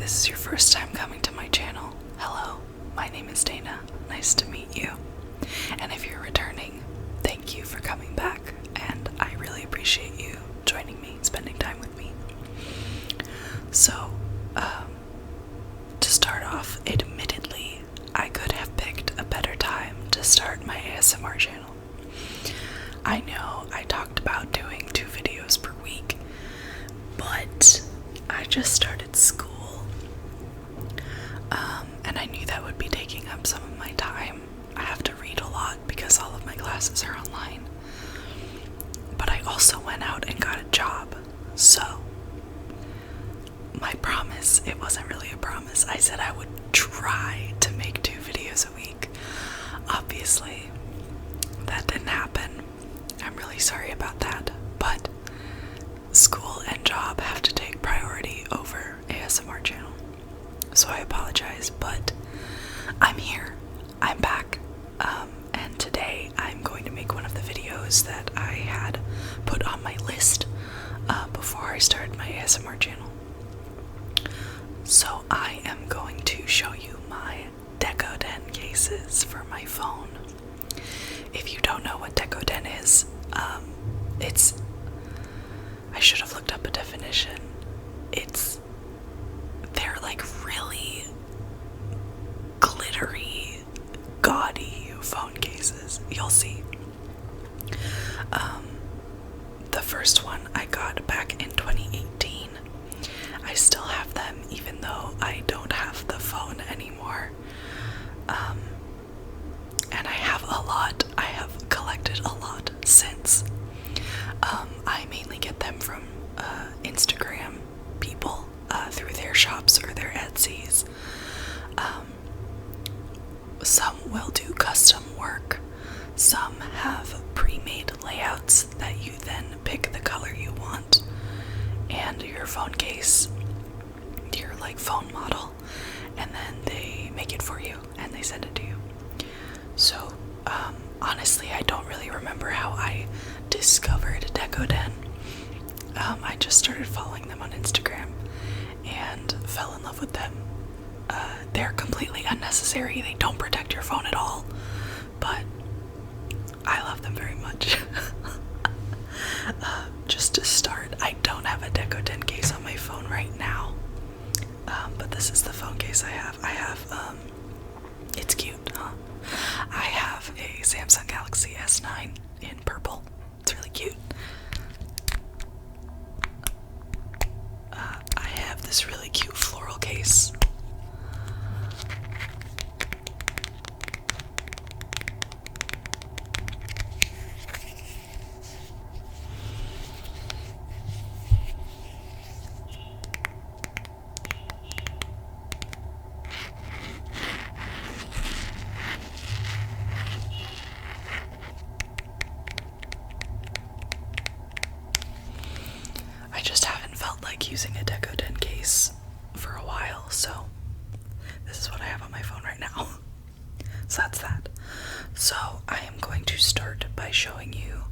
this is your first time coming to my channel, hello, my name is Dana. Nice to meet you. And if you're returning, thank you for coming back, and I really appreciate you joining me, spending time with me. So, to start off, admittedly, I could have picked a better time to start my ASMR channel. I know I talked about doing 2 videos per week, but I just started school, and I knew that would be taking up some of my time. I have to read a lot because all of my classes are online, but I also went out and got a job, so my promise, it wasn't really a promise. I said I would try to make 2 videos a week. Obviously, that didn't happen. I'm really sorry about that, but school and job have to take priority over ASMR channel. So I apologize, but I'm here. I'm back. And today I'm going to make one of the videos that I had put on my list before I started my ASMR channel. So I am going to show you my Decoden cases for my phone. If you don't know what Decoden is, I should have looked up a definition. They're like really glittery, gaudy phone cases. You'll see. The first one I got back in 2018. I still have them even though I don't have the phone anymore. And I have a lot. I have collected a lot since. I mainly get them from Instagram people through their shops or their Etsy's. Some will do custom work. Some have pre-made layouts that you then pick the color you want and your phone case, your phone model, and then they make it for you and they send it to you. So honestly, I don't really remember how I discovered Decoden. I just started following them on Instagram and fell in love with them. They're completely unnecessary. They don't protect your phone at all, but I love them very much. Just to start, I don't have a Decoden case on my phone right now, but this is the phone case I have. It's cute, huh? I have a Samsung Galaxy S9 in purple. It's really cute. I have this really cute floral case. I just haven't felt like using a Decoden case for a while, so this is what I have on my phone right now. So that's that. So I am going to start by showing you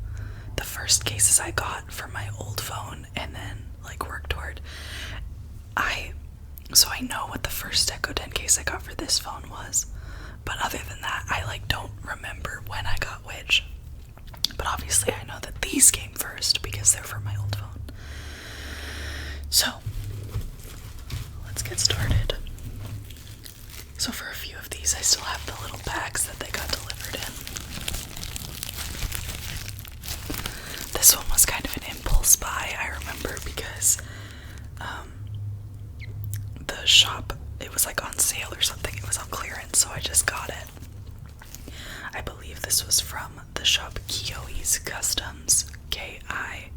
the first cases I got for my old phone and then work toward. So I know what the first Decoden case I got for this phone was, but other than that, I don't remember when I got which. But obviously I know that these came first because they're for my old phone. So, let's get started. So for a few of these, I still have the little bags that they got delivered in. This one was kind of an impulse buy, I remember, because the shop, it was on sale or something. It was on clearance, so I just got it. I believe this was from the shop Kiyoi's Customs, Kiyoii,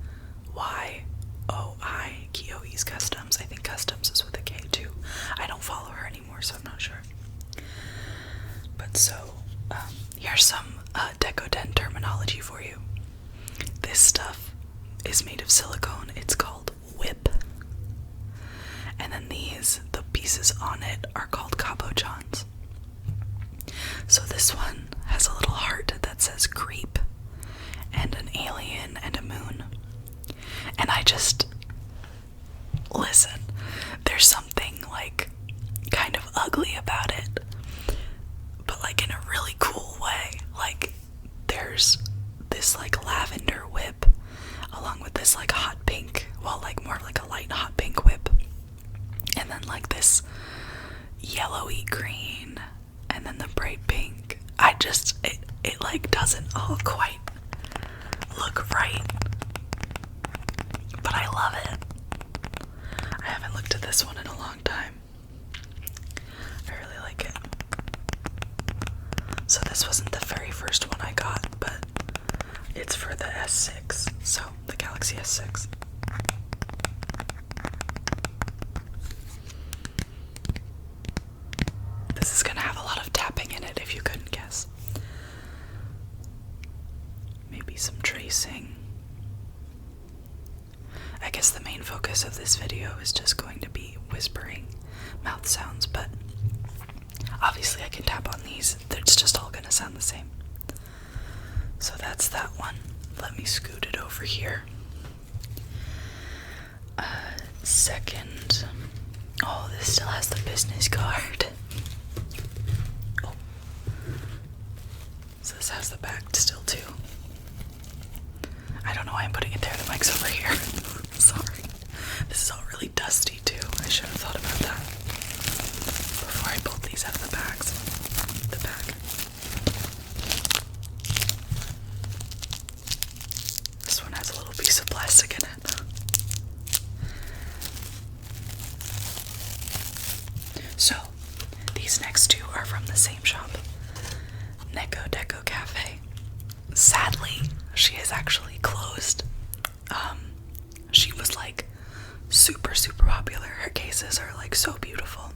Kiyoi's Customs. I think Customs is with a K too. I don't follow her anymore, so I'm not sure. But so, here's some Decoden terminology for you. This stuff is made of silicone. It's called whip. And then the pieces on it are called cabochons. So this one has a little heart that says creep, and an alien and a moon. And I just, listen, there's something ugly about it, but like in a really cool way. Like there's this like lavender whip along with this like hot pink, well, like more of like a light hot pink whip, and then like this yellowy green, and then the bright pink. It like doesn't all quite look right, but I love it. I haven't looked at this one in a long time. I really like it. So this wasn't the very first one I got, but it's for the S6, so the Galaxy S6. This is gonna have a lot of tapping in it if you couldn't guess. Maybe some tracing. I guess the main focus of this video is just going to be whispering mouth sounds, but obviously I can tap on these. It's just all gonna sound the same. So that's that one. Let me scoot it over here. Second. Oh, this still has the business card. Oh. So this has the back still too. I don't know why I'm putting it there. The mic's over here. Sorry. This is all really dusty too. I should have thought about that before I pulled these out of the bags. The bag. This one has a little piece of plastic in it. So, these next two are from the same shop, Deco Cafe. Sadly, she is actually closed. She was like super popular. Her cases are like so beautiful.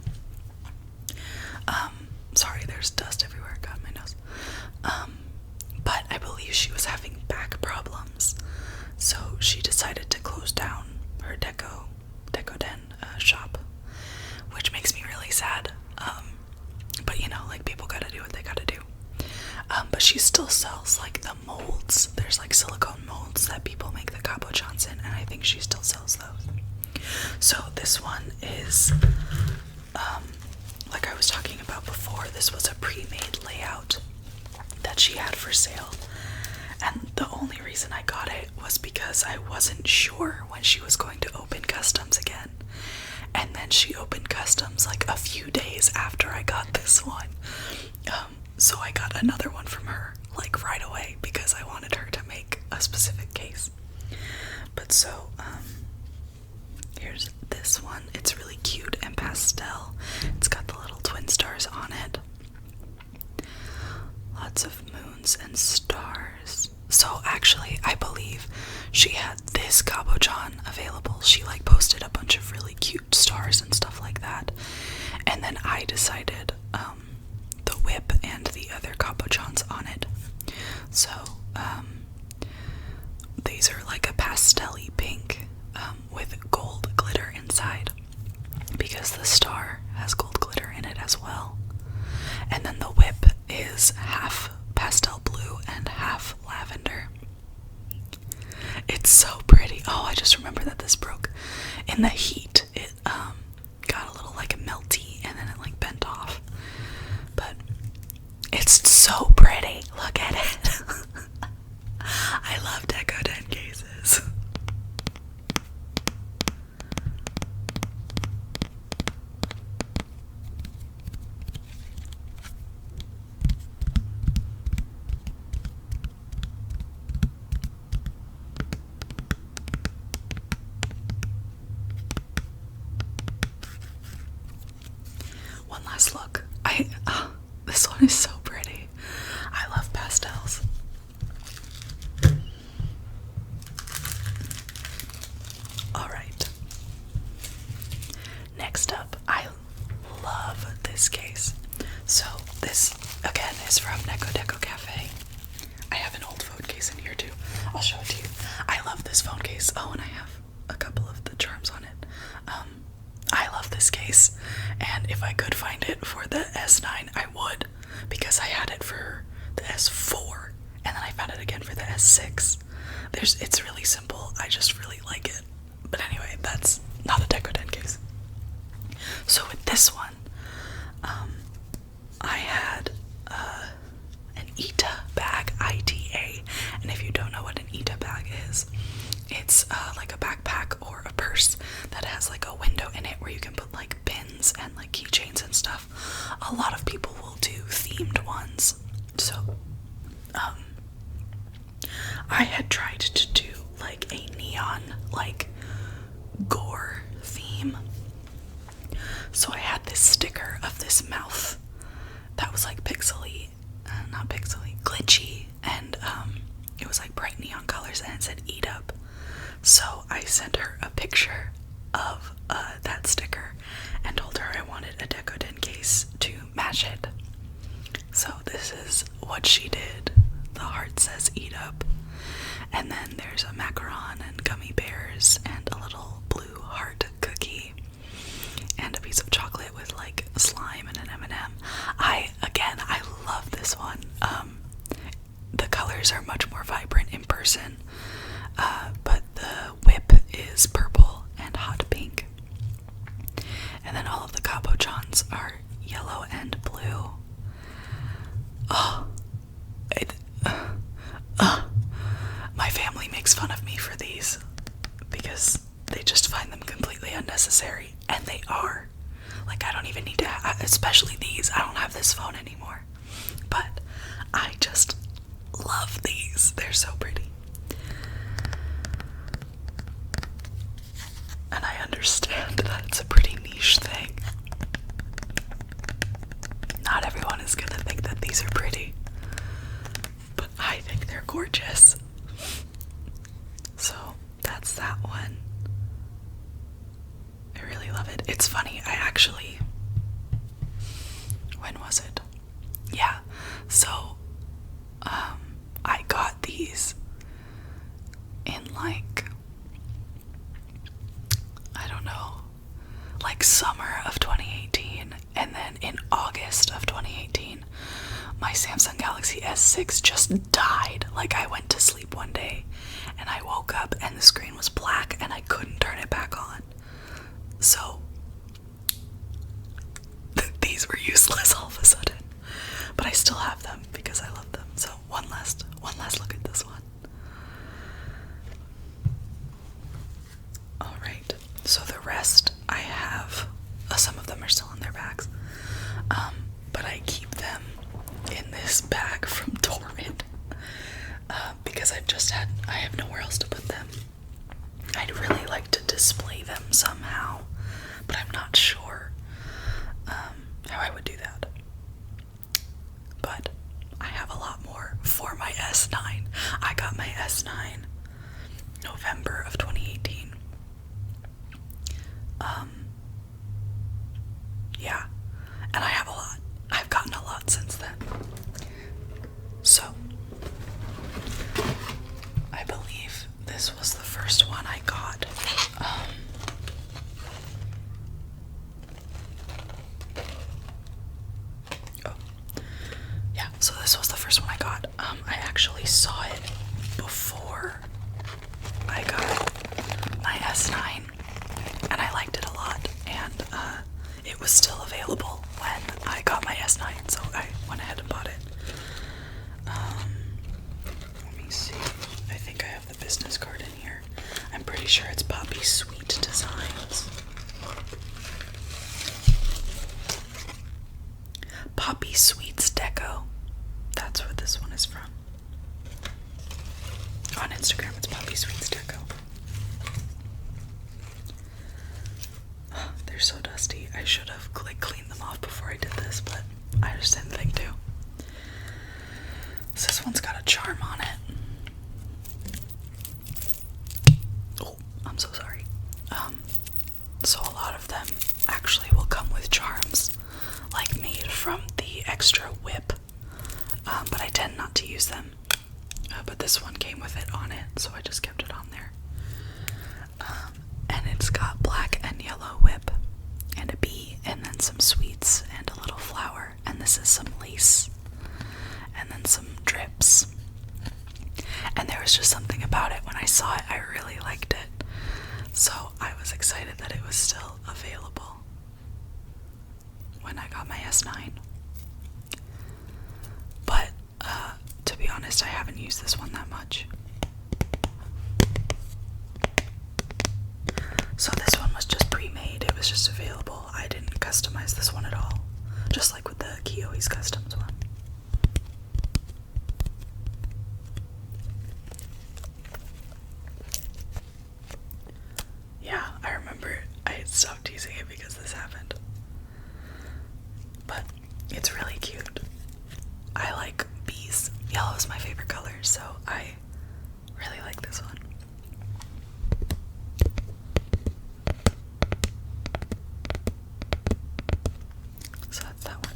Sorry, there's dust everywhere. God, my nose. But I believe she was having back problems, so she decided to close down her Decoden shop, which makes me really sad. But you know, like people gotta do what they gotta do. But she still sells like the molds. There's like silicone molds that people make the cabochons in, and I think she still sells those. So this one is, like I was talking about before, this was a pre-made layout that she had for sale. And the only reason I got it was because I wasn't sure when she was going to open customs again. And then she opened customs like a few days after I got this one. So I got another one from her like right away because I wanted her to make a specific case. But so, here's this one. It's really cute and pastel. It's got the little twin stars on it. Lots of moons and stars. So actually, I believe she had this cabochon available. She like posted a bunch of really cute stars and stuff like that. And then I decided the whip and the other cabochons on it. So these are like a pastel-y pink with gold glitter inside, because the star has gold glitter in it as well. And then the whip is half pastel blue and half lavender. It's so pretty. Oh, I just remember that this broke in the heat. It got a little like melty and then it like bent off. But it's so pretty. Look at it. I love Decoden cases. One last look. This one is so pretty. I love pastels. Alright. Next up, I love this case. So this, again, is from Deco Cafe. I have an old phone case in here too. I'll show it to you. I love this phone case. Oh, and I have a couple of the charms on it. I love this case, and if I could find it for the S9, I would, because I had it for the S4, and then I found it again for the S6. It's really simple. I just really like it. But anyway, that's not a Decoden case. So with this one, a lot of people will do themed ones. So, I had tried to do like a neon, like gore theme. So I had this sticker of this mouth that was like pixely, not pixely, glitchy, and it was like bright neon colors, and it said "Eat Up." So I sent her a picture of that sticker and told her I wanted a Decoden case to match it. So this is what she did. The heart says "Eat Up," and then there's a macaron and gummy bears and a little blue heart cookie and a piece of chocolate with like slime and an M&M. I love this one. The colors are much more vibrant in person, but the whip is purple and hot pink. And then all of the cabochons are yellow and blue. My family makes fun of me for these because they just find them completely unnecessary, and they are. Like, I don't even need to especially these. I don't have this phone anymore, but I just love these. They're so pretty. And I understand that it's a pretty niche thing. Not everyone is gonna think that these are pretty, but I think they're gorgeous. So that's that one. I really love it. It's funny, when was it? Yeah, so I got these in like, I don't know, like summer of 2018, and then in August of 2018 my Samsung Galaxy S6 just died. Like, I went to sleep one day and I woke up and the screen was black and I couldn't turn it back on. So these were useless all of a sudden, but I still have them because I love them. So one last look at this one. All right, so the rest I have, some of them are still in their bags, but I keep them in this bag from Torrid because I have nowhere else to put them. I'd really like to display them somehow, but I'm not sure how I would do that. But I have a lot more for my S9. I got my S9 November of 2018. Yeah, and I have a lot. I've gotten a lot since then. So, I believe this was the first one I got. Yeah, so this was the first one I got. I actually saw it before I got my S9, and I liked it a lot, and it was still available when I got my S9, so I went ahead and bought it. Let me see. I think I have the business card in here. I'm pretty sure it's Poppy Sweet Designs. Poppysweetsdeco. That's where this one is from. On Instagram, it's poppysweetsdeco. They're so dusty. I should have cleaned them off before I did this, but I just didn't think to. So this one's got a charm on it. Oh, I'm so sorry. So a lot of them actually will come with charms, like made from the extra whip, but I tend not to use them. But this one came with it on it, so I just kept it on there. And it's got black and yellow whip, and a bee, and then some sweets, and a little flower, and this is some lace, and then some drips. And there was just something about it. When I saw it, I really liked it, so I was excited that it was still available when I got my S9. But to be honest, I haven't used this one that much. So this one was just pre-made. It was just available. I didn't customize this one at all. Just like with the Always Customs one. Yeah, I remember I stopped using it because this happened. But it's really cute. I like bees. Yellow is my favorite color, so I really like this one. So that's that one.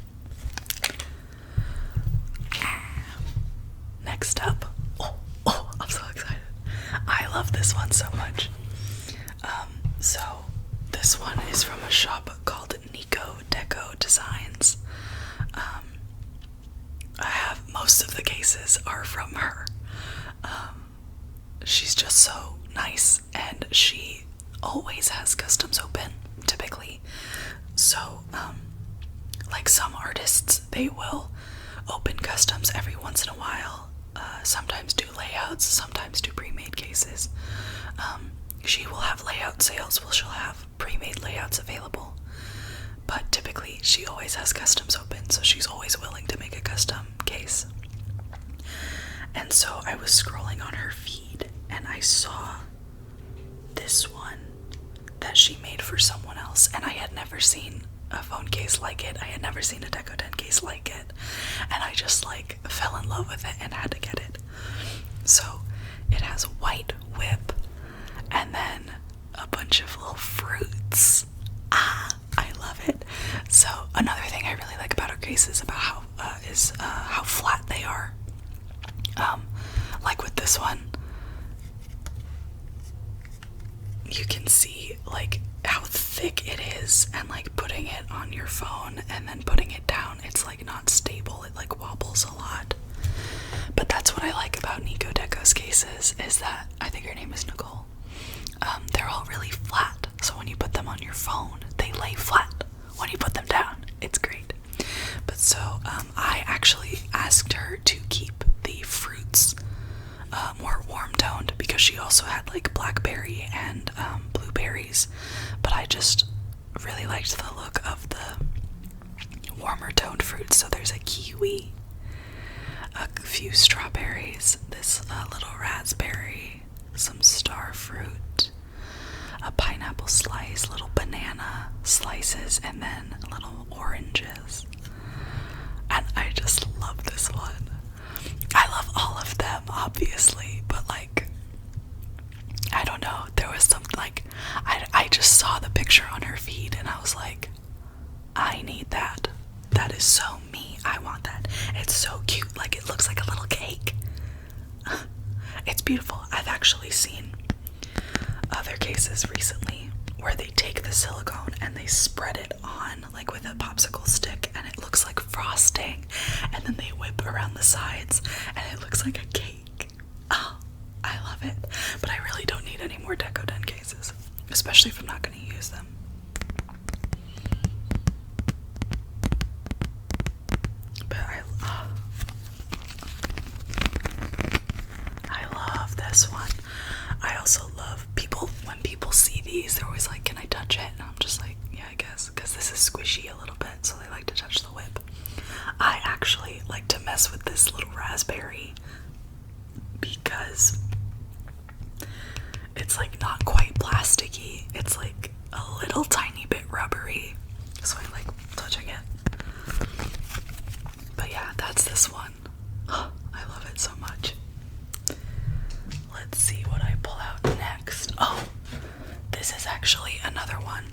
Next up, I'm so excited. I love this one so much. So this one is from a shop called Decoden. I have most of the cases are from her. She's just so nice, and she always has customs open, typically. So, like some artists, they will open customs every once in a while. Sometimes do layouts, sometimes do pre-made cases. She will have layout sales, she'll have pre-made layouts available. But typically, she always has customs open, so she's always willing to make a custom case. And so I was scrolling on her feed, and I saw this one that she made for someone else, and I had never seen a phone case like it. I had never seen a Decoden case like it, and I just like fell in love with it and had to get it. So it has a white whip and then a bunch of little fruits. I love it. So another thing I really like about her case is about how flat they are. Like with this one, you can see like how thick it is, and like putting it on your phone and then putting it down, it's like not stable. It like wobbles a lot. But that's what I like about Nico Deco's cases, is that, I think her name is Nicole, they're all really flat. So when you put them on your phone, they lay flat. When you put them down, it's great. But so I actually asked her to keep the fruits more warm toned, because she also had like blackberry and blueberries, but I just really liked the look of the warmer toned fruits. So there's a kiwi, a few strawberries, this little raspberry, some star fruit, a pineapple slice, little banana slices, and then little oranges. And I just love this one. I love all of them, obviously, but like, I don't know, there was some like, I just saw the picture on her feed and I was like, I need that. That is so me. I want that. It's so cute. Like, it looks like a little cake. It's beautiful. I've actually seen other cases recently where they take the silicone and they spread it on like with a popsicle stick, and it looks like frosting, and then they whip around the sides and it looks like a cake. Oh, I love it. But I really don't need any more Decoden cases, especially if I'm not going to use them. But I love this one. I also love when people see these, they're always like, can I touch it? And I'm just like, yeah, I guess, because this is squishy a little bit, so they like to touch the whip. I actually like to mess with this little raspberry because it's like not quite plasticky. It's like a little tiny bit rubbery, so I like touching it. But yeah, that's this one. Oh, I love it so much. Let's see what I pull out next. Oh, this is actually another one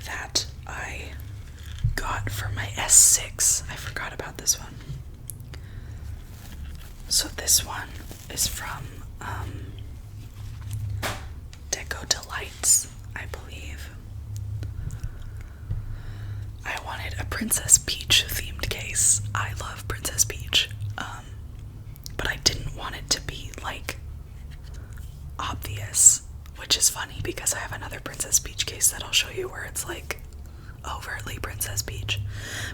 that I got for my S6. I forgot about this one. So this one is from Deco.delights, I believe. I wanted a Princess Peach themed case. I love Princess Peach, but I didn't want it to be like obvious, which is funny because I have another Princess Peach case that I'll show you where it's like overtly Princess Peach,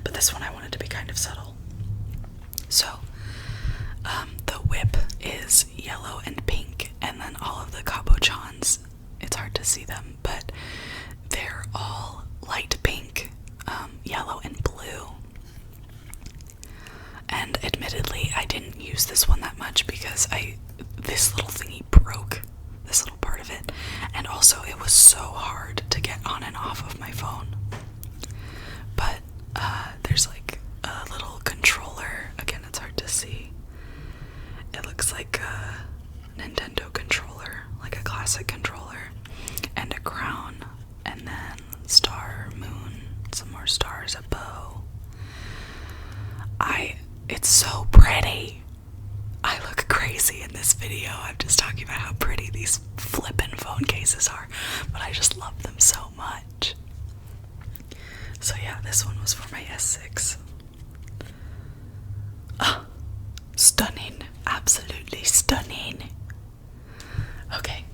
but this one I wanted to be kind of subtle. So the whip is yellow and pink, and then all of the cabochons, it's hard to see them, but they're all light pink, yellow and blue, I didn't use this one that much because this little thingy broke, this little part of it, and also it was so hard to get on and off of my phone. But there's like a little controller. Again, it's hard to see. It looks like a Nintendo controller, like a classic controller, and a crown, and then star, moon, some more stars, a bow. It's so pretty. I look crazy in this video. I'm just talking about how pretty these flippin' phone cases are, but I just love them so much. So yeah, this one was for my S6. Ah, stunning. Absolutely stunning. Okay.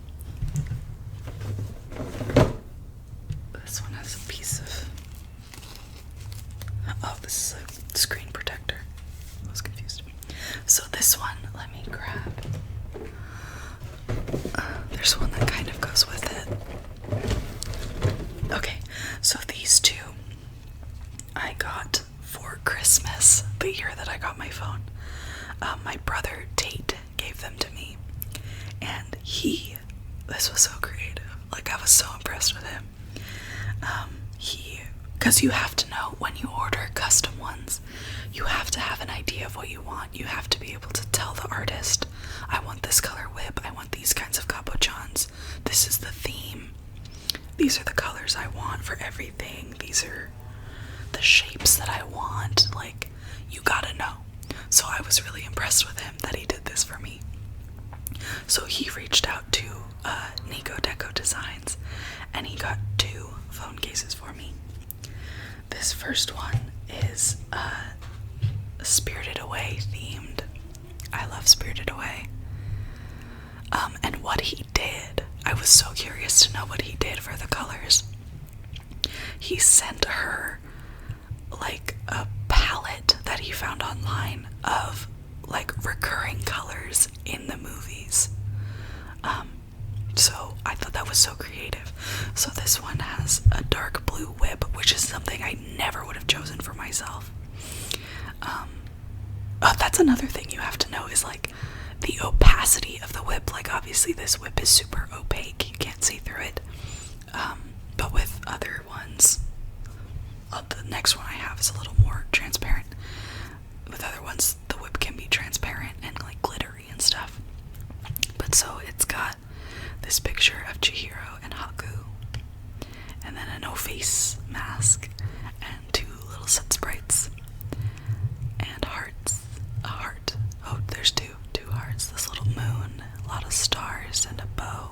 This one has a piece of... Oh, this is a screen protector. I was confused. So this one, let me grab. There's one that kind of goes with it. Okay, so these two I got for Christmas, the year that I got my phone. My brother Tate gave them to me, and this was so creative. Like, I was so impressed with him. Because you have to know when you order custom ones, you have to have an idea of what you want. You have to be able to tell the artist, I want this color whip, I want these kinds of capuchons, this is the theme, these are the colors I want for everything, these are the shapes that I want. Like, you gotta know. So I was really impressed with him that he did this for me. So he reached out to Deco Designs, and he got 2 phone cases for me. This first one is Spirited Away themed. I love Spirited Away. And what he did, I was so curious to know what he did for the colors. He sent her like a palette that he found online of like recurring colors in the movies. So I thought that was so creative. So this one has a dark blue whip, which is something I never would have chosen for myself. That's another thing you have to know is like the opacity of the whip. Like, obviously this whip is super opaque, you can't see through it. But with other ones, the next one I have is a little more transparent. With other ones, the whip can be transparent and like glittery and stuff. But so it's got this picture of Chihiro and Haku, and then a no-face mask, and 2 little set sprites, and hearts. A heart. Oh, there's two hearts. This little moon, a lot of stars, and a bow.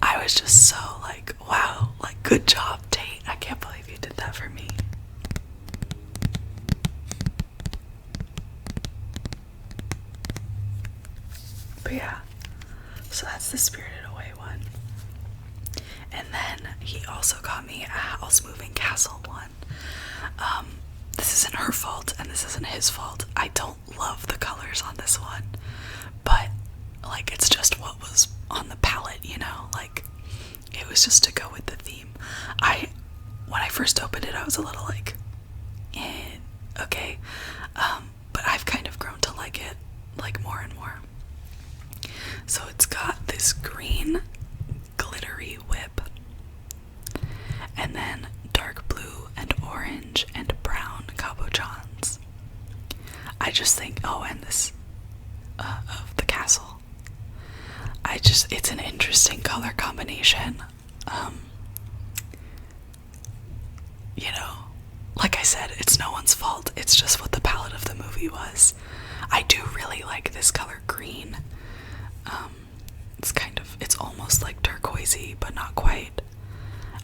I was just so like, wow, like, good job, Tate. I can't believe you did that for me. But yeah, so that's the Spirited Away one. And then he also got me a House Moving Castle one. This isn't her fault and this isn't his fault. I don't love the colors on this one, but like, it's just what was on the palette, you know? Like, it was just to go with the theme. When I first opened it, I was a little like, okay. But I've kind of grown to like it, like, more and more. So it's got this green glittery whip, and then dark blue and orange and brown capuchons. I just think, and this of the castle. It's an interesting color combination. You know, like I said, it's no one's fault. It's just what the palette of the movie was. I do really like this color green. It's almost like turquoisey, but not quite.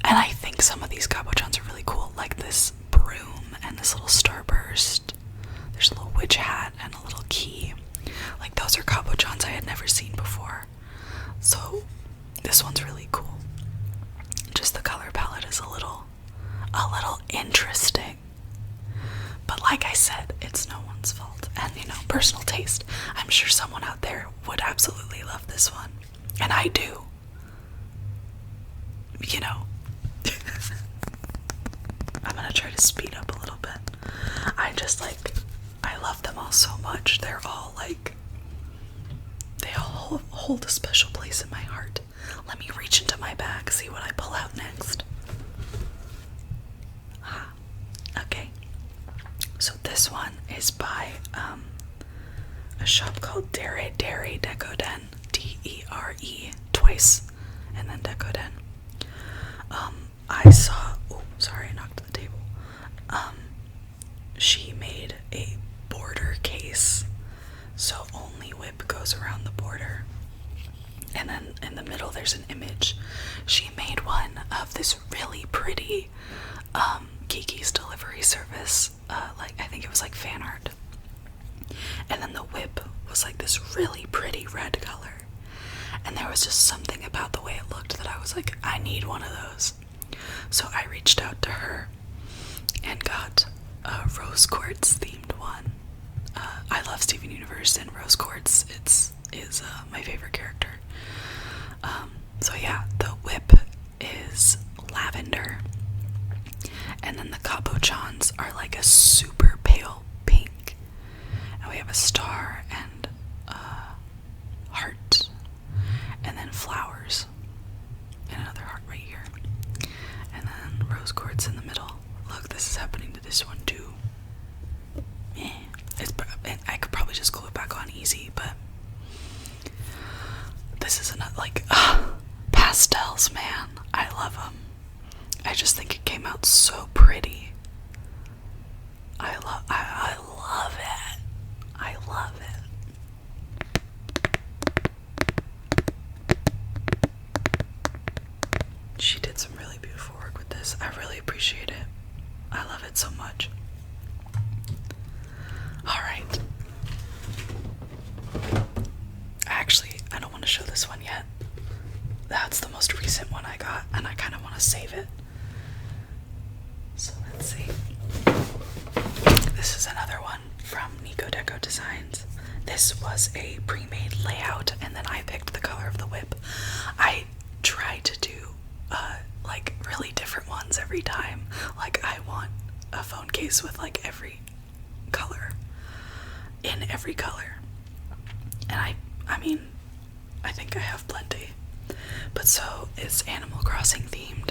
And I think some of these capuchons are really cool, like this broom and this little starburst. There's a little witch hat and a little key. Like, those are capuchons I had never seen before. So this one's really cool. Just the color palette is a little interesting. But like I said, it's no one's fault. And, you know, personal taste. I'm sure someone out there would absolutely love this one. And I do. You know. I'm gonna try to speed up a little bit. I love them all so much. They're all like, they all hold a special place in my heart. Let me reach into my bag, see what I pull out next. Okay. So this one is by a shop called Decoden, D-E-R-E, twice, and then Decoden. I saw, oh, sorry, I knocked the table. She made a border case, so only whip goes around the border. And then in the middle there's an image. She made one of this really pretty Kiki's Delivery Service, like I think it was like fan art. And then the whip was like this really pretty red color. And there was just something about the way it looked that I was like, I need one of those. So I reached out to her and got a rose quartz themed one. I love Steven Universe, and rose quartz is my favorite character. So yeah, the whip is lavender, and then the cabochons are like a super pale pink, and we have a star and a heart, and then flowers, and another heart right here, and then rose quartz in the middle. Look, this is happening to this one too. I could probably just glue it back on easy, but this is not like pastels, man. I love them. I just think it came out so pretty. I love it. I love it. She did some really beautiful work with this. I really appreciate it. I love it so much. Alright. Actually, I don't want to show this one yet. That's the most recent one I got, and I kind of want to save it. So let's see. This is another one from Deco Designs. This was a pre-made layout, and then I picked the color of the whip. I try to do like really different ones every time. Like I want a phone case with like every color, in every color. And I mean, I think I have plenty. But so it's Animal Crossing themed.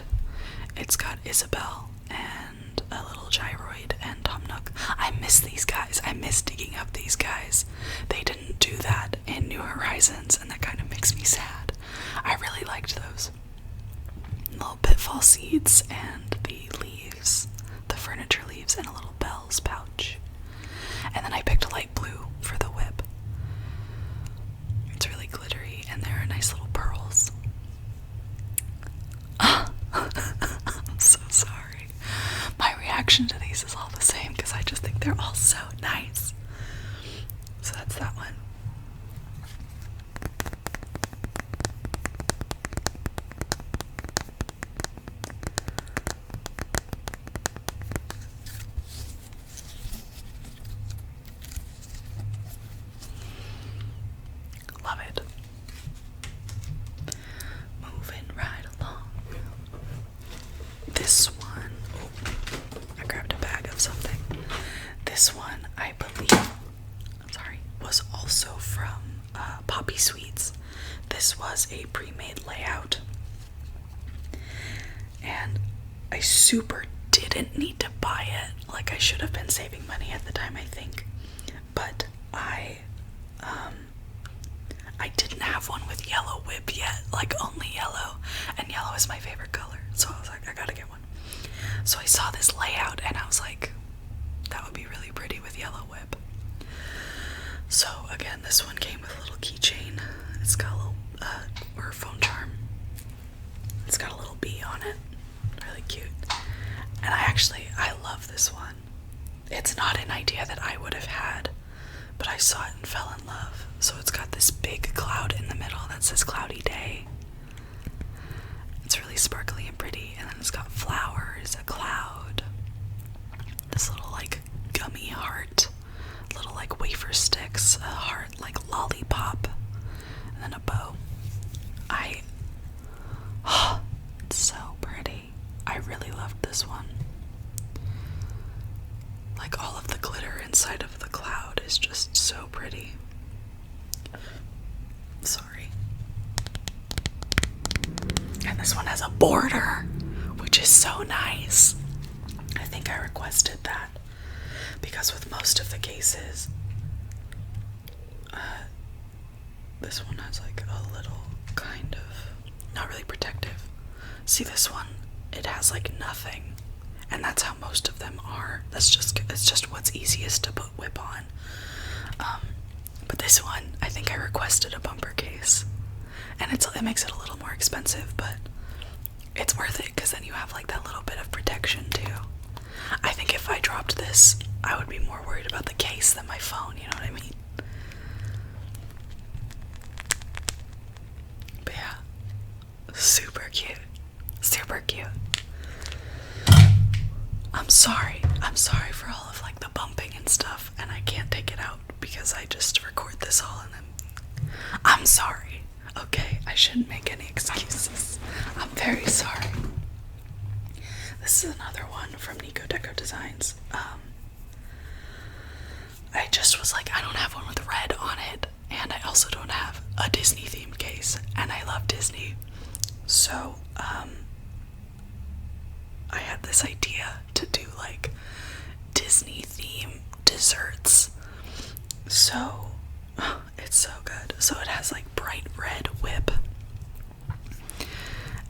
It's got Isabelle and a little gyroid and Tom Nook. I miss these guys. I miss digging up these guys. They didn't do that in New Horizons, and that kind of makes me sad. I really liked those. Little pitfall seeds and the leaves, the furniture leaves, and a little bells pouch. And then I picked a light blue for the whip. It's really glittery, and there are nice little pearls. I'm so sorry. My reaction to these is all the same because I just think they're all so nice. So that's that one. Love it. Moving right along. This one, oh, I grabbed a bag of something. This one, I believe, was also from Poppy Sweets. This was a pre-made layout, and I super didn't need to buy it. Like, I should have been saving money at the time, I think, but I didn't have one with yellow whip yet, like only yellow, and yellow is my favorite color, so I was like, I gotta get one. So I saw this layout and I was like, that would be really pretty with yellow whip. So again, this one came with a little keychain. It's got a little or phone charm. It's got a little bee on it, really cute. And I love this one. It's not an idea that I would have had, but I saw it and fell in love. So it's got this big cloud in the middle that says cloudy day. It's really sparkly and pretty, and then it's got flowers, a cloud, this little like gummy heart, little like wafer sticks, a heart like lollipop, and then a bow. It's so pretty. I really loved this one. Like all of the glitter inside of the cloud is just so pretty. Sorry. And this one has a border, which is so nice. I think I requested that because with most of the cases, this one has like a little kind of, not really protective. See this one? It has like nothing. And that's how most of them are. It's just what's easiest to put whip on. But this one, I think I requested a bumper case. And it makes it a little more expensive, but it's worth it because then you have like that little bit of protection too. I think if I dropped this, I would be more worried about the case than my phone, you know what I mean? But yeah, super cute. Super cute. I'm sorry for all of like the bumping and stuff, and I can't take it out because I just record this all and then I'm sorry. Okay, I shouldn't make any excuses. I'm very sorry. This is another one from Decodesigns. I just was like, I don't have one with red on it, and I also don't have a Disney themed case, and I love Disney. So, I had this idea to do like Disney theme desserts. So, it's so good. So it has like bright red whip,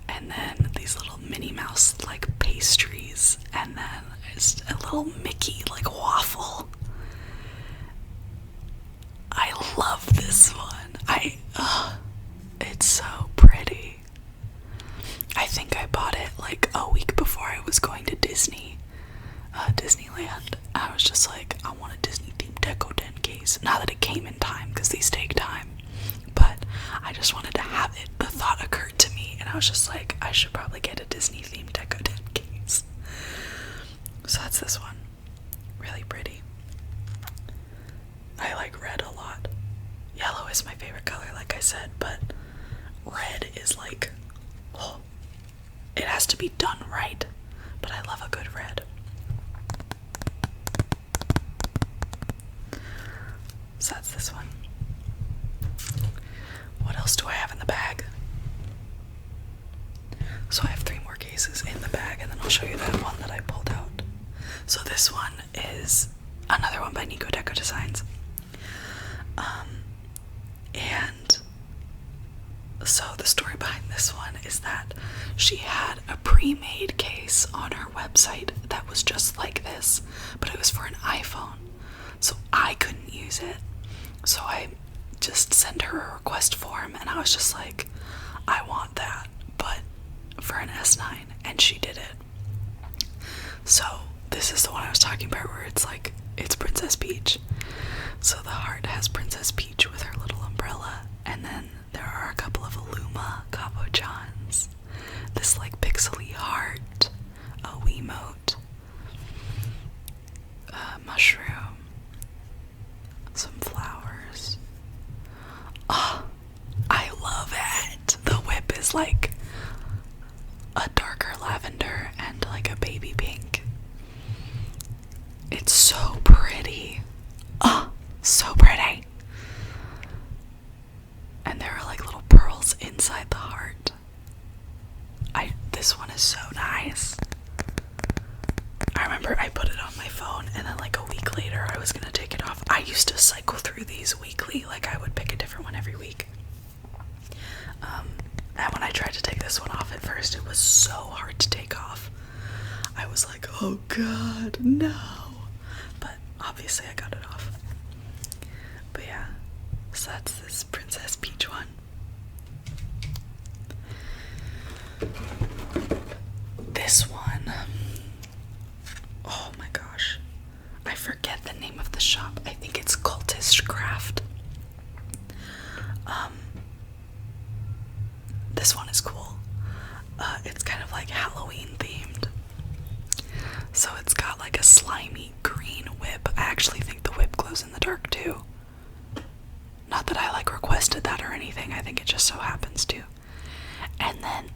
and then these little Minnie Mouse like pastries, and then it's a little Mickey like waffle. I love this one. It's so pretty. I think I bought it like a week before I was going to Disneyland. I was just like, I want a Disney themed Decoden case. Not that it came in time, because these take time, but I just wanted to have it. The thought occurred to me, and I was just like, I should probably get a Disney themed Decoden case. So that's this one. Really pretty. I like red a lot. Yellow is my favorite color, like I said, but red is like, oh, it has to be done right, but I love a good red. So that's this one. What else do I have in the bag? So I have 3 more cases in the bag, and then I'll show you that one that I pulled out. So this one is another one by Decodesigns. And so the story behind this one is that she had a pre-made case on her website that was just like this, but it was for an iPhone, so I couldn't use it. So I just sent her a request form, and I was just like, I want that, but for an S9, and she did it. So this is the one I was talking about where it's like, it's Princess Peach. So the heart has Princess Peach with her little umbrella, and then there are a couple of Illuma cabochons, this like pixely heart, a Wiimote, a mushroom, some flowers. Oh, I love it. The whip is like a darker lavender and like a baby pink. It's so pretty. Oh, so pretty. And there are like little pearls inside the heart. This one is so nice. I remember I put it on my phone, and then like a week later I was gonna take it off. I used to cycle through these weekly, like I would pick a different one every week. And when I tried to take this one off at first, it was so hard to take off. I was like, oh god, no. But obviously I got it off. But yeah, so that's this Princess Peach one. This one, oh my gosh, I forget the name of the shop. I think it's Cultistcraft. This one is cool. It's kind of like Halloween themed. So it's got like a slimy green whip. I actually think the whip glows in the dark too. Not that I like requested that or anything, I think it just so happens to. And then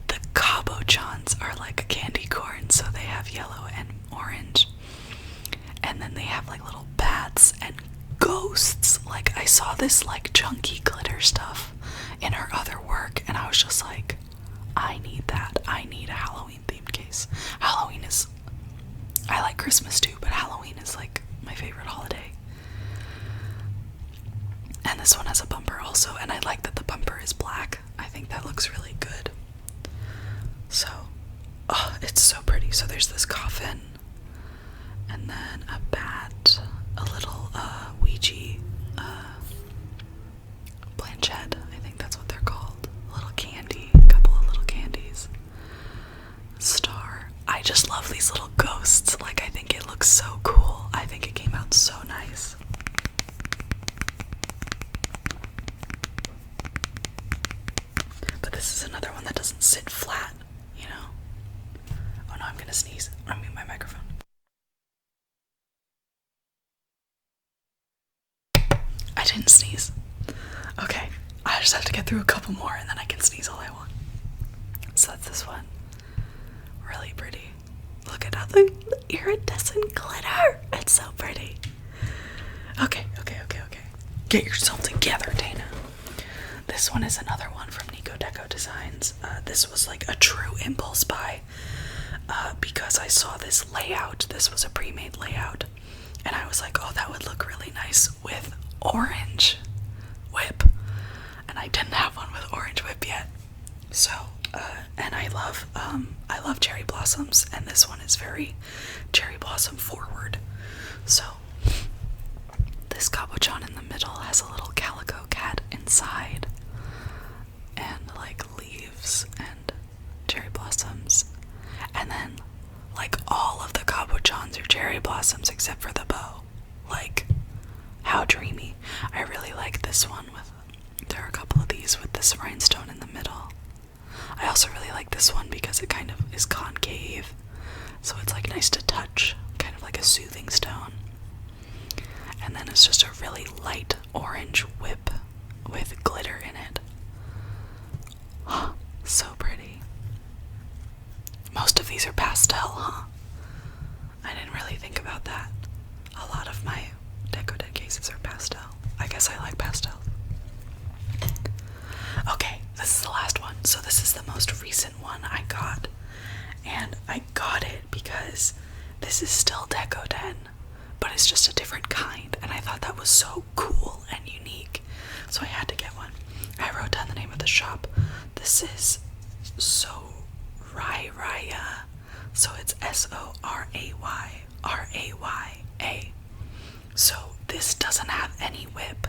the cabochons are like a candy corn, so they have yellow and orange. And then they have like little saw this like chunky glitter stuff in her other work, and I was just like, I need that. I need a Halloween themed case. Halloween is, I like Christmas too, but Halloween is like my favorite holiday. And this one has a bumper also, and I like that the bumper is black. I think that looks really good. So, oh, it's so pretty. So there's this coffin, and then a bat, a little Ouija planchette, I think that's what they're called. A little candy, a couple of little candies. Star. I just love these little ghosts. Like, I think it looks so cool. I think it came out so nice. But this is another one that doesn't sit flat, you know? Oh no, I'm gonna sneeze. I'm mute my microphone. I didn't sneeze. Okay, I just have to get through a couple more and then I can sneeze all I want. So that's this one. Really pretty. Look at all the iridescent glitter. It's so pretty. Okay. Get yourself together, Dana. This one is another one from Deco Designs. This was like a true impulse buy because I saw this layout. This was a pre-made layout. And I was like, oh, that would look really nice with orange whip. And I didn't have one with orange whip yet. So, and I love cherry blossoms, and this one is very cherry blossom forward. So, this cabochon in the middle has a little calico cat inside, and like leaves and cherry blossoms. And then, like, all of the cabochons are cherry blossoms except for the bow. Like, how dreamy. I really like this one there are a couple of these with this rhinestone in the middle. I also really like this one because it kind of is concave, so it's like nice to touch, kind of like a soothing stone. And then it's just a really light orange whip with glitter in it. So pretty. Most of these are pastel, huh? I didn't really think about that. A lot of my Decoden cases are pastel. I guess I like pastel. Okay, this is the last one. So this is the most recent one I got. And I got it because this is still Decoden, but it's just a different kind. And I thought that was so cool and unique. So I had to get one. I wrote down the name of the shop. This is Soraya. So it's Soraya. So this doesn't have any whip.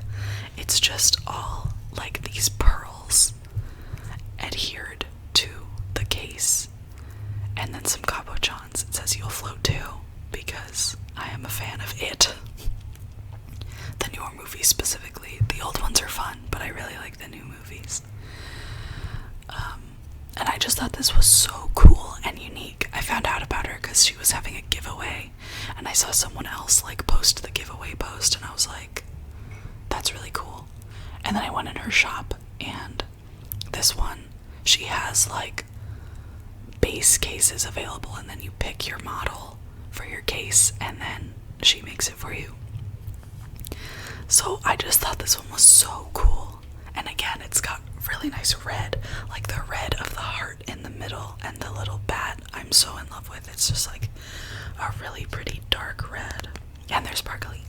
It's just all like these pearls adhered to the case, and then some cabochons. It says you'll float too, because I am a fan of it. The newer movies specifically. The old ones are fun, but I really like the new movies. And I just thought this was so cool and unique. I found out about her because she was having a giveaway, and I saw someone else like post the giveaway post, and I was like, that's really cool. And then I went in her shop, and this one, she has like base cases available, and then you pick your model for your case, and then she makes it for you. So I just thought this one was so cool. And again, it's got really nice red, like the red of the heart in the middle, and the little bat I'm so in love with. It's just like a really pretty dark red, and they're sparkly.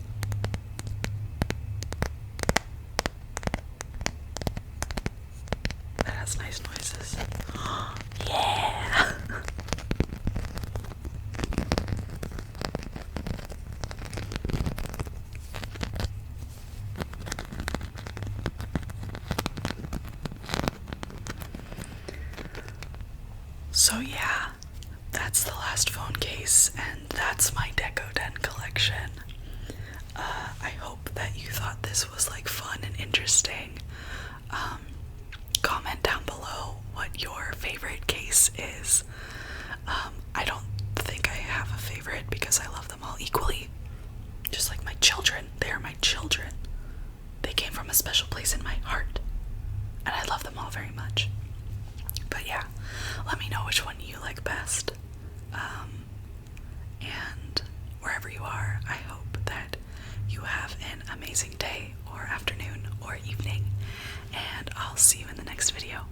That has nice noises. Yeah. So yeah, that's the last phone case, and that's my Decoden collection. I hope that you thought this was like fun and interesting. Comment down below what your favorite case is. I don't think I have a favorite because I love them all equally. Just like my children. They are my children. They came from a special place in my heart, and I love them all very much. But yeah, let me know which one you like best. And wherever you are, I hope that you have an amazing amazing day or afternoon or evening, and I'll see you in the next video.